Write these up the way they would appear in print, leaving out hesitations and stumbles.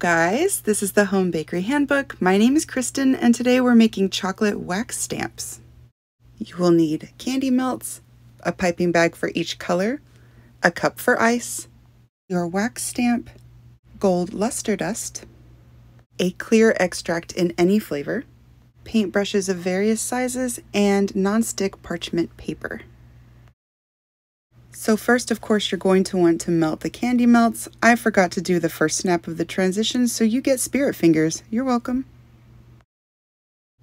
guys, this is the Home Bakery Handbook. My name is Kristen and today we're making chocolate wax stamps. You will need candy melts, a piping bag for each color, a cup for ice, your wax stamp, gold luster dust, a clear extract in any flavor, paintbrushes of various sizes, and non-stick parchment paper. So first, of course, you're going to want to melt the candy melts. I forgot to do the first snap of the transition, so you get spirit fingers. You're welcome.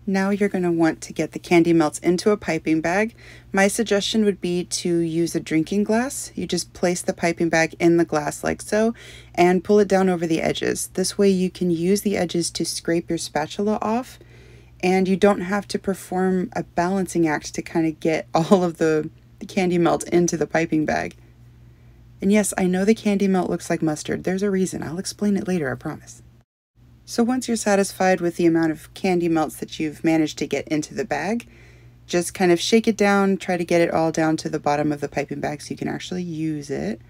Now you're going to want to get the candy melts into a piping bag. My suggestion would be to use a drinking glass. You just place the piping bag in the glass like so and pull it down over the edges. This way you can use the edges to scrape your spatula off, and you don't have to perform a balancing act to kind of get all of the candy melt into the piping bag. And yes, I know the candy melt looks like mustard. There's a reason. I'll explain it later, I promise. So once you're satisfied with the amount of candy melts that you've managed to get into the bag, just kind of shake it down, try to get it all down to the bottom of the piping bag so you can actually use it.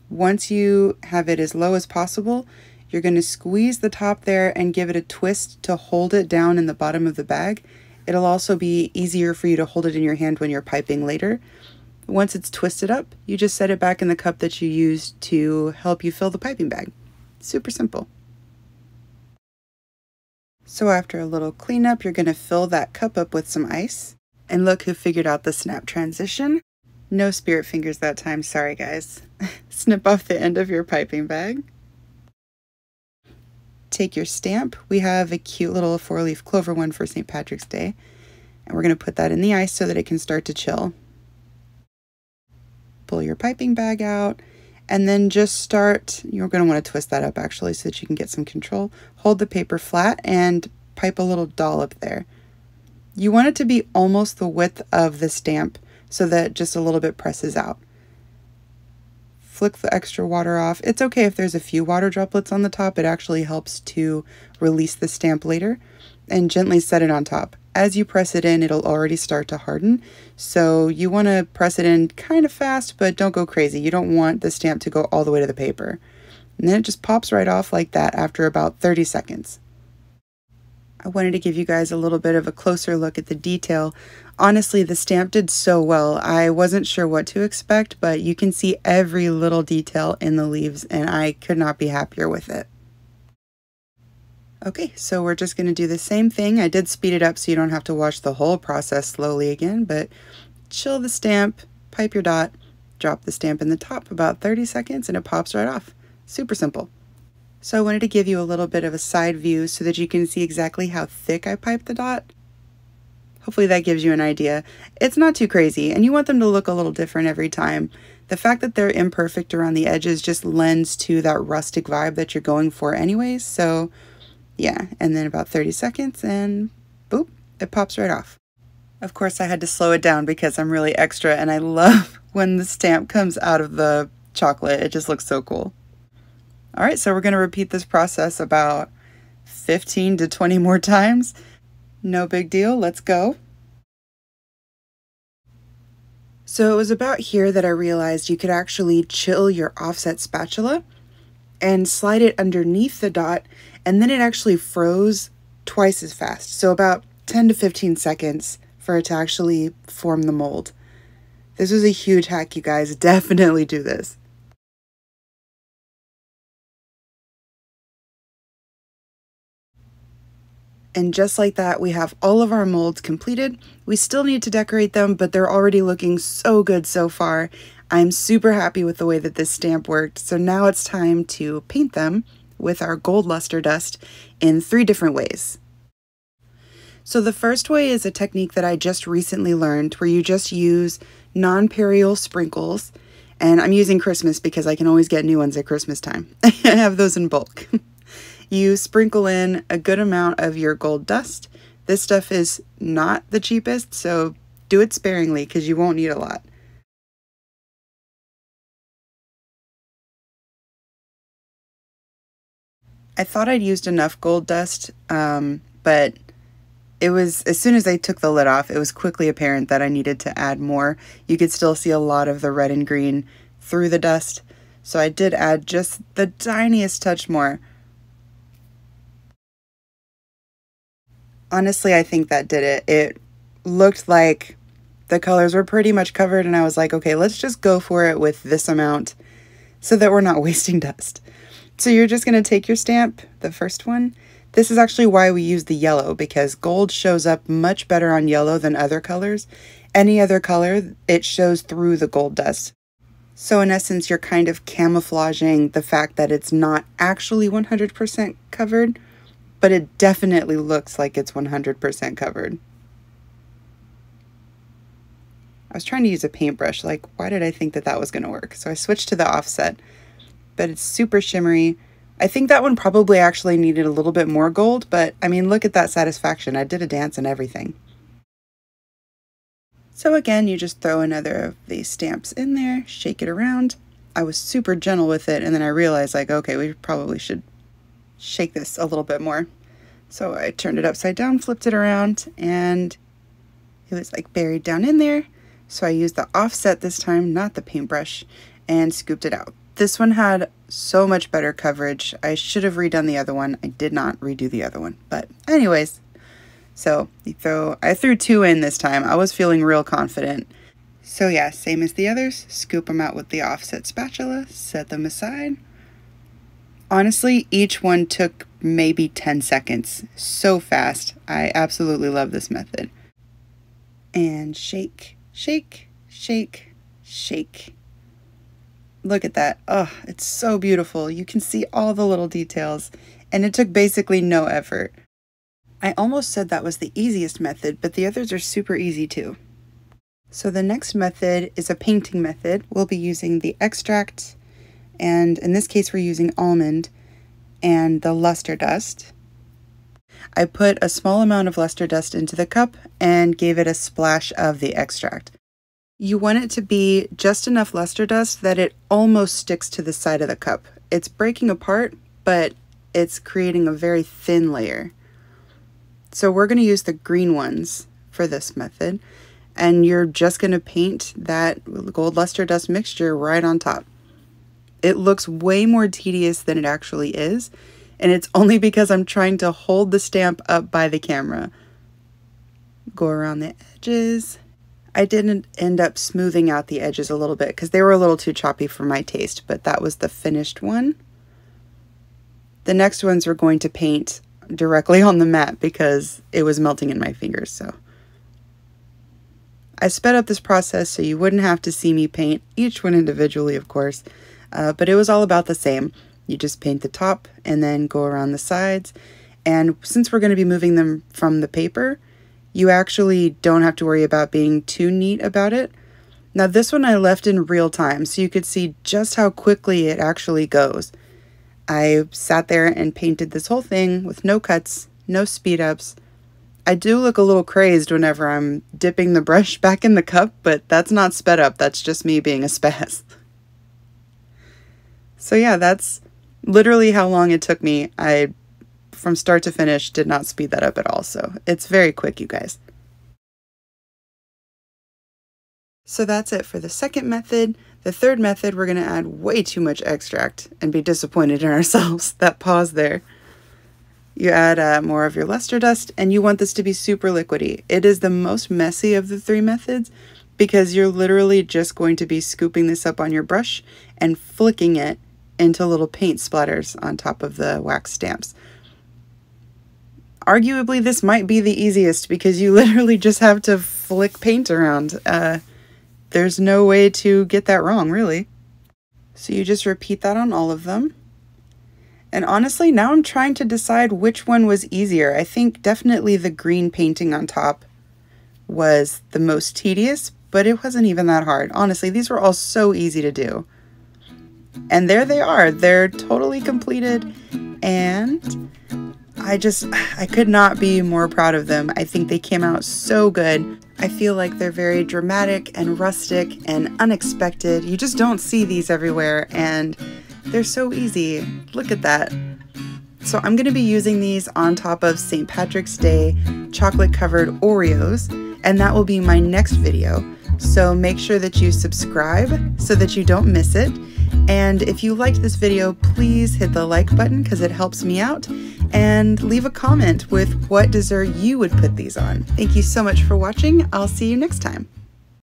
Once you have it as low as possible, you're going to squeeze the top there and give it a twist to hold it down in the bottom of the bag. It'll also be easier for you to hold it in your hand when you're piping later. Once it's twisted up, you just set it back in the cup that you used to help you fill the piping bag. Super simple. So after a little cleanup, you're going to fill that cup up with some ice. And look who figured out the snap transition. No spirit fingers that time, sorry guys. Snip off the end of your piping bag. Take your stamp. We have a cute little 4-leaf clover one for St. Patrick's Day. And we're going to put that in the ice so that it can start to chill. Pull your piping bag out. And then just start, you're going to want to twist that up actually so that you can get some control. Hold the paper flat and pipe a little dollop there. You want it to be almost the width of the stamp so that just a little bit presses out. Flick the extra water off. It's okay if there's a few water droplets on the top. It actually helps to release the stamp later. And gently set it on top. As you press it in, it'll already start to harden. So you want to press it in kind of fast, but don't go crazy. You don't want the stamp to go all the way to the paper. And then it just pops right off like that after about 30 seconds. I wanted to give you guys a little bit of a closer look at the detail. Honestly, the stamp did so well. I wasn't sure what to expect, but you can see every little detail in the leaves, and I could not be happier with it. Okay, so we're just going to do the same thing. I did speed it up so you don't have to watch the whole process slowly again, but chill the stamp, pipe your dot, drop the stamp in the top about 30 seconds, and it pops right off. Super simple. So I wanted to give you a little bit of a side view so that you can see exactly how thick I piped the dot. Hopefully that gives you an idea. It's not too crazy, and you want them to look a little different every time. The fact that they're imperfect around the edges just lends to that rustic vibe that you're going for anyways, so yeah, and then about 30 seconds and boop, it pops right off. Of course I had to slow it down because I'm really extra and I love when the stamp comes out of the chocolate. It just looks so cool. All right, so we're going to repeat this process about 15 to 20 more times. No big deal, let's go. So it was about here that I realized you could actually chill your offset spatula and slide it underneath the dot, and then it actually froze twice as fast. So about 10 to 15 seconds for it to actually form the mold. This was a huge hack, you guys. Definitely do this. And just like that, we have all of our molds completed. We still need to decorate them, but they're already looking so good so far. I'm super happy with the way that this stamp worked. So now it's time to paint them with our gold luster dust in 3 different ways. So the first way is a technique that I just recently learned where you just use non-perial sprinkles. And I'm using Christmas because I can always get new ones at Christmas time. I have those in bulk. You sprinkle in a good amount of your gold dust. This stuff is not the cheapest, so do it sparingly because you won't need a lot. I thought I'd used enough gold dust, but it was, as soon as I took the lid off, it was quickly apparent that I needed to add more. You could still see a lot of the red and green through the dust, so I did add just the tiniest touch more. Honestly, I think that did it. It looked like the colors were pretty much covered, and I was like, okay, let's just go for it with this amount so that we're not wasting dust. So you're just going to take your stamp, the first one. This is actually why we use the yellow, because gold shows up much better on yellow than other colors. Any other color, it shows through the gold dust. So in essence, you're kind of camouflaging the fact that it's not actually 100% covered, but it definitely looks like it's 100% covered. I was trying to use a paintbrush, like why did I think that that was going to work? So I switched to the offset, but it's super shimmery. I think that one probably actually needed a little bit more gold, but I mean, look at that satisfaction. I did a dance and everything. So again, you just throw another of these stamps in there, shake it around. I was super gentle with it, and then I realized like, okay, we probably should shake this a little bit more. So I turned it upside down, flipped it around, and it was like buried down in there. So I used the offset this time, not the paintbrush, and scooped it out. This one had so much better coverage. I should have redone the other one. I did not redo the other one. But anyways, so I threw 2 in this time. I was feeling real confident. So yeah, same as the others. Scoop them out with the offset spatula, set them aside. Honestly, each one took maybe 10 seconds. So fast. I absolutely love this method. And shake, shake, shake, shake. Look at that. Oh, it's so beautiful. You can see all the little details, and it took basically no effort. I almost said that was the easiest method, but the others are super easy too. So the next method is a painting method. We'll be using the extract, and in this case we're using almond, and the luster dust. I put a small amount of luster dust into the cup and gave it a splash of the extract. You want it to be just enough luster dust that it almost sticks to the side of the cup. It's breaking apart, but it's creating a very thin layer. So we're going to use the green ones for this method, and you're just going to paint that gold luster dust mixture right on top. It looks way more tedious than it actually is, and it's only because I'm trying to hold the stamp up by the camera. Go around the edges. I didn't end up smoothing out the edges a little bit because they were a little too choppy for my taste, but that was the finished one. The next ones we're going to paint directly on the mat because it was melting in my fingers. So I sped up this process so you wouldn't have to see me paint each one individually, of course, but it was all about the same. You just paint the top and then go around the sides. And since we're going to be moving them from the paper, you actually don't have to worry about being too neat about it. Now this one I left in real time so you could see just how quickly it actually goes. I sat there and painted this whole thing with no cuts, no speed ups. I do look a little crazed whenever I'm dipping the brush back in the cup, but that's not sped up. That's just me being a spaz. So yeah, that's literally how long it took me. I, from start to finish, did not speed that up at all. So it's very quick, you guys. So that's it for the second method. The third method, we're going to add way too much extract and be disappointed in ourselves. That pause there. You add more of your luster dust, and you want this to be super liquidy. It is the most messy of the 3 methods because you're literally just going to be scooping this up on your brush and flicking it into little paint splatters on top of the wax stamps. Arguably, this might be the easiest because you literally just have to flick paint around. There's no way to get that wrong, really. So you just repeat that on all of them. And honestly, now I'm trying to decide which one was easier. I think definitely the green painting on top was the most tedious, but it wasn't even that hard. Honestly, these were all so easy to do. And there they are. They're totally completed, and I could not be more proud of them. I think they came out so good. I feel like they're very dramatic and rustic and unexpected. You just don't see these everywhere, and they're so easy. Look at that. So I'm going to be using these on top of St. Patrick's Day chocolate covered Oreos, and that will be my next video. So make sure that you subscribe so that you don't miss it. And if you liked this video, please hit the like button because it helps me out, and leave a comment with what dessert you would put these on. Thank you so much for watching. I'll see you next time.